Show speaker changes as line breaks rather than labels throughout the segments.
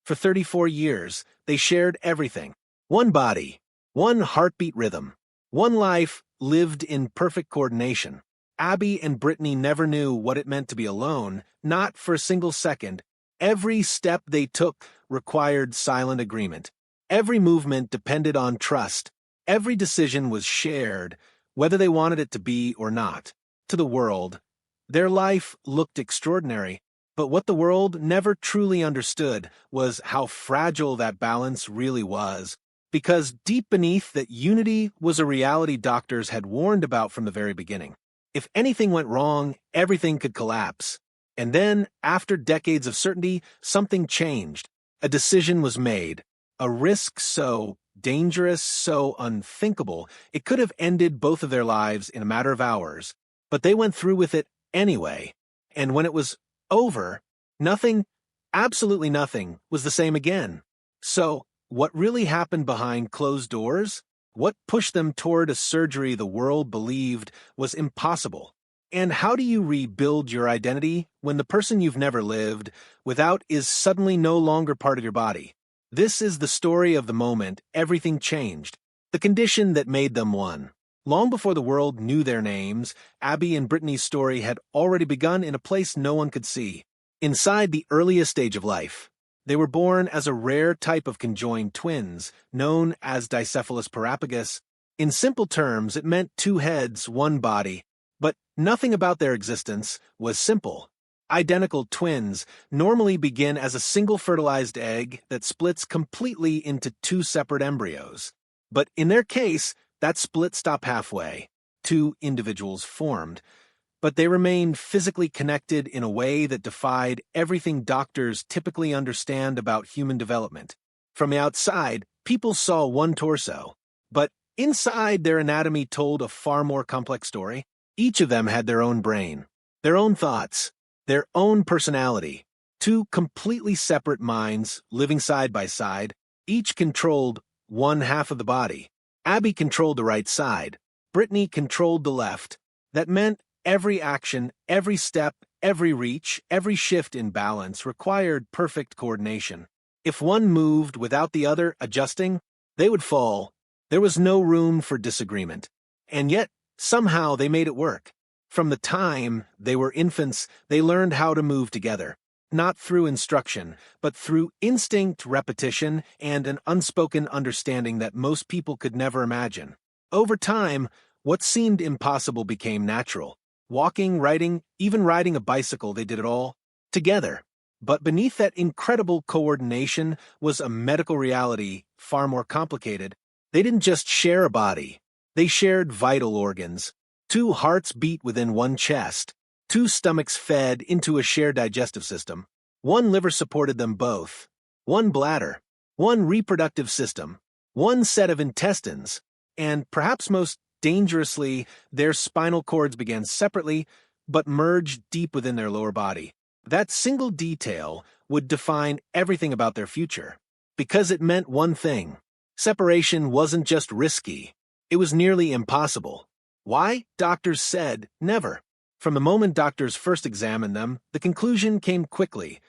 For 34 years, they shared everything. One body, one heartbeat rhythm, one life lived in perfect coordination. Abby and Brittany never knew what it meant to be alone, not for a single second. Every step they took required silent agreement. Every movement depended on trust. Every decision was shared, whether they wanted it to be or not. To the world, their life looked extraordinary, but what the world never truly understood was how fragile that balance really was. Because deep beneath that unity was a reality doctors had warned about from the very beginning. If anything went wrong, everything could collapse. And then, after decades of certainty, something changed. A decision was made. A risk so dangerous, so unthinkable, it could have ended both of their lives in a matter of hours. But they went through with it anyway. And when it was over, nothing, absolutely nothing, was the same again. So, what really happened behind closed doors? What pushed them toward a surgery the world believed was impossible? And how do you rebuild your identity when the person you've never lived without is suddenly no longer part of your body? This is the story of the moment everything changed, the condition that made them one. Long before the world knew their names, Abby and Brittany's story had already begun in a place no one could see, inside the earliest stage of life. They were born as a rare type of conjoined twins, known as Dicephalus parapagus. In simple terms, it meant two heads, one body. But nothing about their existence was simple. Identical twins normally begin as a single fertilized egg that splits completely into two separate embryos. But in their case, that split stopped halfway. Two individuals formed. But they remained physically connected in a way that defied everything doctors typically understand about human development. From the outside, people saw one torso. But inside, their anatomy told a far more complex story. Each of them had their own brain, their own thoughts, their own personality. Two completely separate minds living side by side, each controlled one half of the body. Abby controlled the right side. Brittany controlled the left. That meant every action, every step, every reach, every shift in balance required perfect coordination. If one moved without the other adjusting, they would fall. There was no room for disagreement. And yet, somehow they made it work. From the time they were infants, they learned how to move together, not through instruction, but through instinct, repetition, and an unspoken understanding that most people could never imagine. Over time, what seemed impossible became natural. Walking, writing, even riding a bicycle, they did it all together. But beneath that incredible coordination was a medical reality far more complicated. They didn't just share a body. They shared vital organs. Two hearts beat within one chest. Two stomachs fed into a shared digestive system. One liver supported them both. One bladder. One reproductive system. One set of intestines. And perhaps most dangerously, their spinal cords began separately, but merged deep within their lower body. That single detail would define everything about their future. Because it meant one thing. Separation wasn't just risky. It was nearly impossible. Why? Doctors said never. From the moment doctors first examined them, the conclusion came quickly,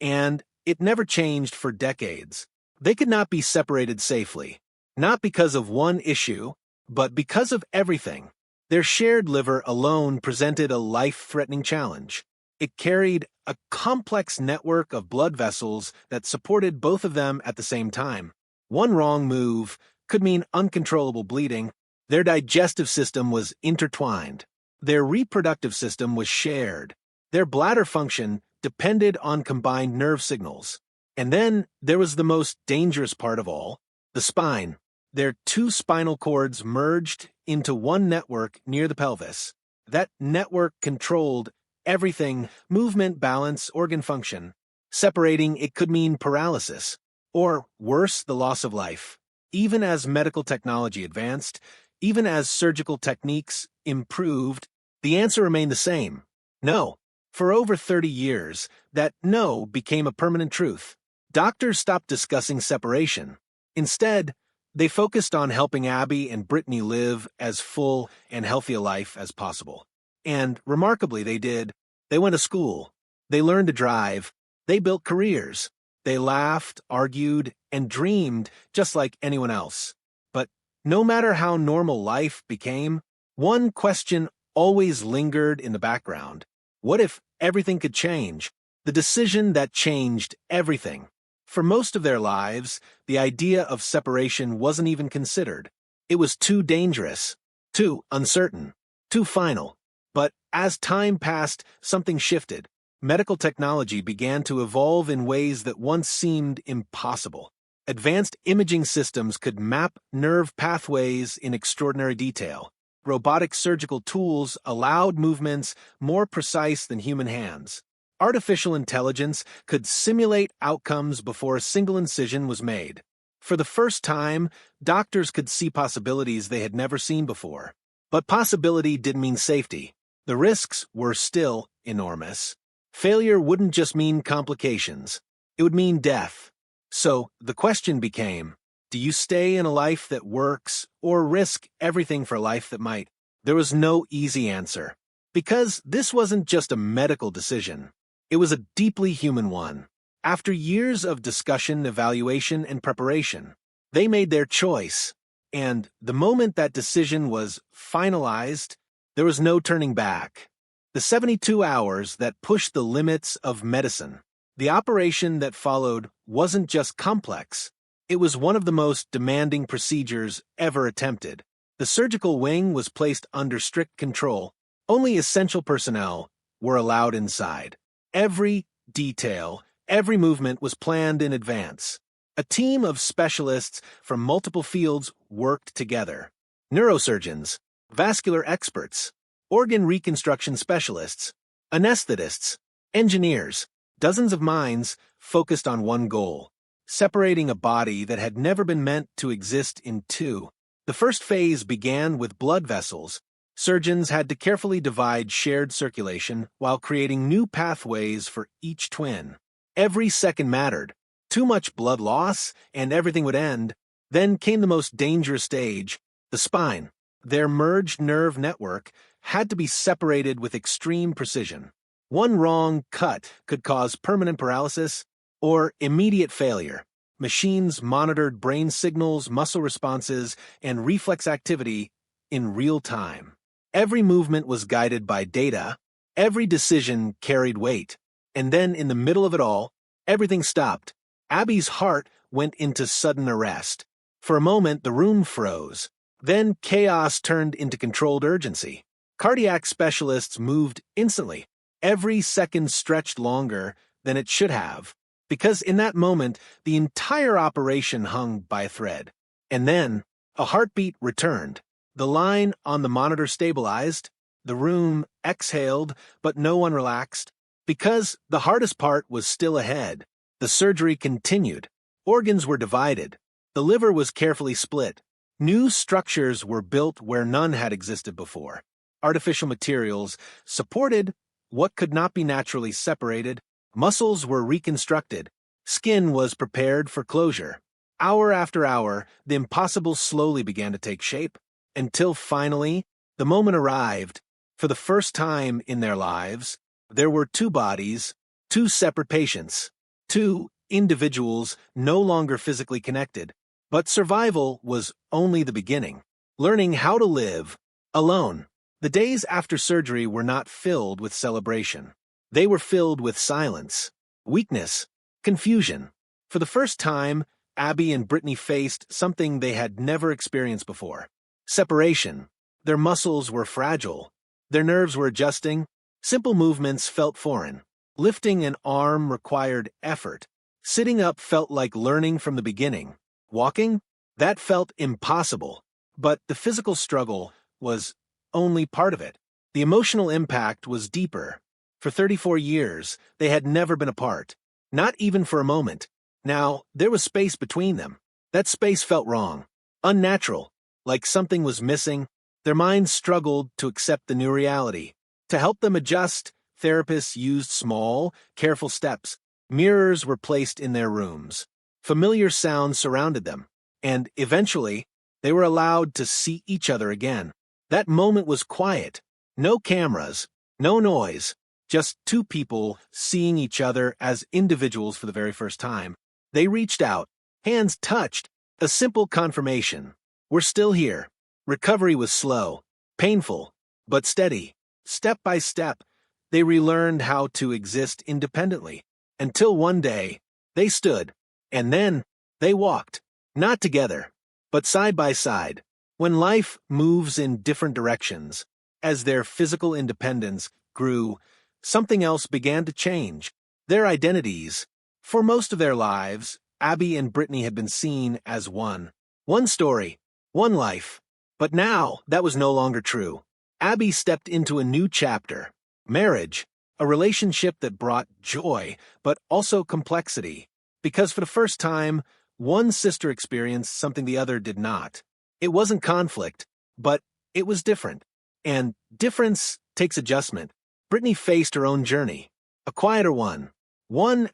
and it never changed for decades. They could not be separated safely, not because of one issue, but because of everything. Their shared liver alone presented a life-threatening challenge. It carried a complex network of blood vessels that supported both of them at the same time. One wrong move could mean uncontrollable bleeding. Their digestive system was intertwined. Their reproductive system was shared. Their bladder function depended on combined nerve signals. And then there was the most dangerous part of all, the spine. Their two spinal cords merged into one network near the pelvis. That network controlled everything: movement, balance, organ function. Separating it could mean paralysis, or worse, the loss of life. Even as medical technology advanced, even as surgical techniques improved, the answer remained the same: no. For over 30 years, that no became a permanent truth. Doctors stopped discussing separation. Instead, they focused on helping Abby and Brittany live as full and healthy a life as possible. And remarkably, they did. They went to school. They learned to drive. They built careers. They laughed, argued, and dreamed just like anyone else. But no matter how normal life became, one question always lingered in the background. What if everything could change? The decision that changed everything. For most of their lives, the idea of separation wasn't even considered. It was too dangerous, too uncertain, too final. But as time passed, something shifted. Medical technology began to evolve in ways that once seemed impossible. Advanced imaging systems could map nerve pathways in extraordinary detail. Robotic surgical tools allowed movements more precise than human hands. Artificial intelligence could simulate outcomes before a single incision was made. For the first time, doctors could see possibilities they had never seen before. But possibility didn't mean safety. The risks were still enormous. Failure wouldn't just mean complications. It would mean death. So the question became, do you stay in a life that works or risk everything for a life that might? There was no easy answer. Because this wasn't just a medical decision. It was a deeply human one. After years of discussion, evaluation, and preparation, they made their choice. And the moment that decision was finalized, there was no turning back. The 72 hours that pushed the limits of medicine. The operation that followed wasn't just complex. It was one of the most demanding procedures ever attempted. The surgical wing was placed under strict control. Only essential personnel were allowed inside. Every detail, every movement was planned in advance. A team of specialists from multiple fields worked together. Neurosurgeons, vascular experts, organ reconstruction specialists, anesthetists, engineers, dozens of minds focused on one goal, separating a body that had never been meant to exist in two. The first phase began with blood vessels. Surgeons had to carefully divide shared circulation while creating new pathways for each twin. Every second mattered. Too much blood loss, and everything would end. Then came the most dangerous stage, the spine. Their merged nerve network had to be separated with extreme precision. One wrong cut could cause permanent paralysis or immediate failure. Machines monitored brain signals, muscle responses, and reflex activity in real time. Every movement was guided by data. Every decision carried weight. And then, in the middle of it all, everything stopped. Abby's heart went into sudden arrest. For a moment, the room froze. Then chaos turned into controlled urgency. Cardiac specialists moved instantly. Every second stretched longer than it should have, because in that moment, the entire operation hung by a thread. And then, a heartbeat returned. The line on the monitor stabilized. The room exhaled, but no one relaxed. Because the hardest part was still ahead. The surgery continued. Organs were divided. The liver was carefully split. New structures were built where none had existed before. Artificial materials supported what could not be naturally separated. Muscles were reconstructed. Skin was prepared for closure. Hour after hour, the impossible slowly began to take shape, until finally, the moment arrived. For the first time in their lives, there were two bodies, two separate patients, two individuals no longer physically connected. But survival was only the beginning. Learning how to live alone. The days after surgery were not filled with celebration. They were filled with silence, weakness, confusion. For the first time, Abby and Brittany faced something they had never experienced before. Separation. Their muscles were fragile. Their nerves were adjusting. Simple movements felt foreign. Lifting an arm required effort. Sitting up felt like learning from the beginning. Walking? That felt impossible. But the physical struggle was only part of it. The emotional impact was deeper. For 34 years, they had never been apart. Not even for a moment. Now, there was space between them. That space felt wrong. Unnatural. Like something was missing. Their minds struggled to accept the new reality. To help them adjust, therapists used small, careful steps. Mirrors were placed in their rooms. Familiar sounds surrounded them. And eventually, they were allowed to see each other again. That moment was quiet. No cameras, no noise. Just two people seeing each other as individuals for the very first time. They reached out, hands touched, a simple confirmation. We're still here. Recovery was slow, painful, but steady. Step by step, they relearned how to exist independently, until one day, they stood, and then they walked, not together, but side by side. When life moves in different directions, as their physical independence grew, something else began to change. Their identities. For most of their lives, Abby and Brittany had been seen as one. One story, one life. But now, that was no longer true. Abby stepped into a new chapter. Marriage, a relationship that brought joy, but also complexity. Because for the first time, one sister experienced something the other did not. It wasn't conflict, but it was different. And difference takes adjustment. Brittany faced her own journey, a quieter one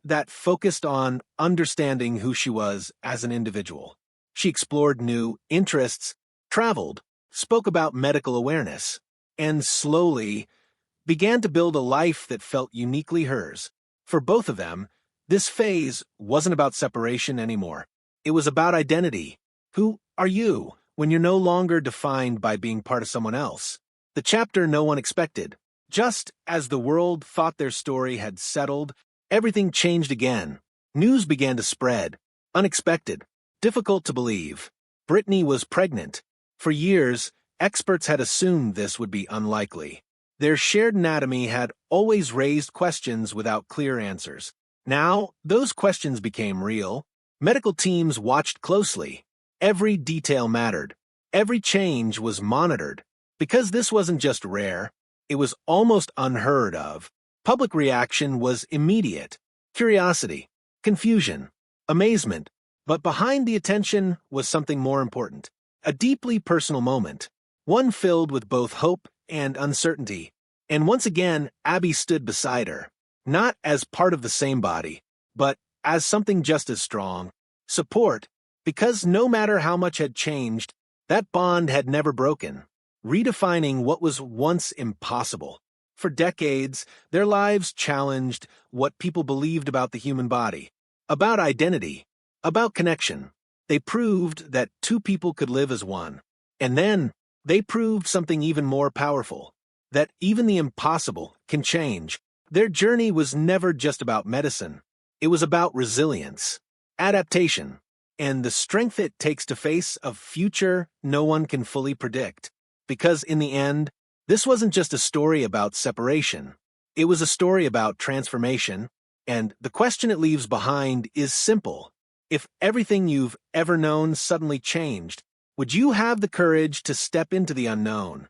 that focused on understanding who she was as an individual. She explored new interests, traveled, spoke about medical awareness, and slowly began to build a life that felt uniquely hers. For both of them, this phase wasn't about separation anymore. It was about identity. Who are you when you're no longer defined by being part of someone else? The chapter no one expected. Just as the world thought their story had settled, everything changed again. News began to spread. Unexpected. Difficult to believe. Brittany was pregnant. For years, experts had assumed this would be unlikely. Their shared anatomy had always raised questions without clear answers. Now, those questions became real. Medical teams watched closely. Every detail mattered. Every change was monitored. Because this wasn't just rare, it was almost unheard of. Public reaction was immediate. Curiosity, confusion, amazement. But behind the attention was something more important. A deeply personal moment. One filled with both hope and uncertainty. And once again, Abby stood beside her. Not as part of the same body, but as something just as strong. Support. Because no matter how much had changed, that bond had never broken, redefining what was once impossible. For decades, their lives challenged what people believed about the human body, about identity, about connection. They proved that two people could live as one. And then, they proved something even more powerful, that even the impossible can change. Their journey was never just about medicine. It was about resilience, adaptation, and the strength it takes to face a future no one can fully predict. Because in the end, this wasn't just a story about separation. It was a story about transformation, and the question it leaves behind is simple. If everything you've ever known suddenly changed, would you have the courage to step into the unknown?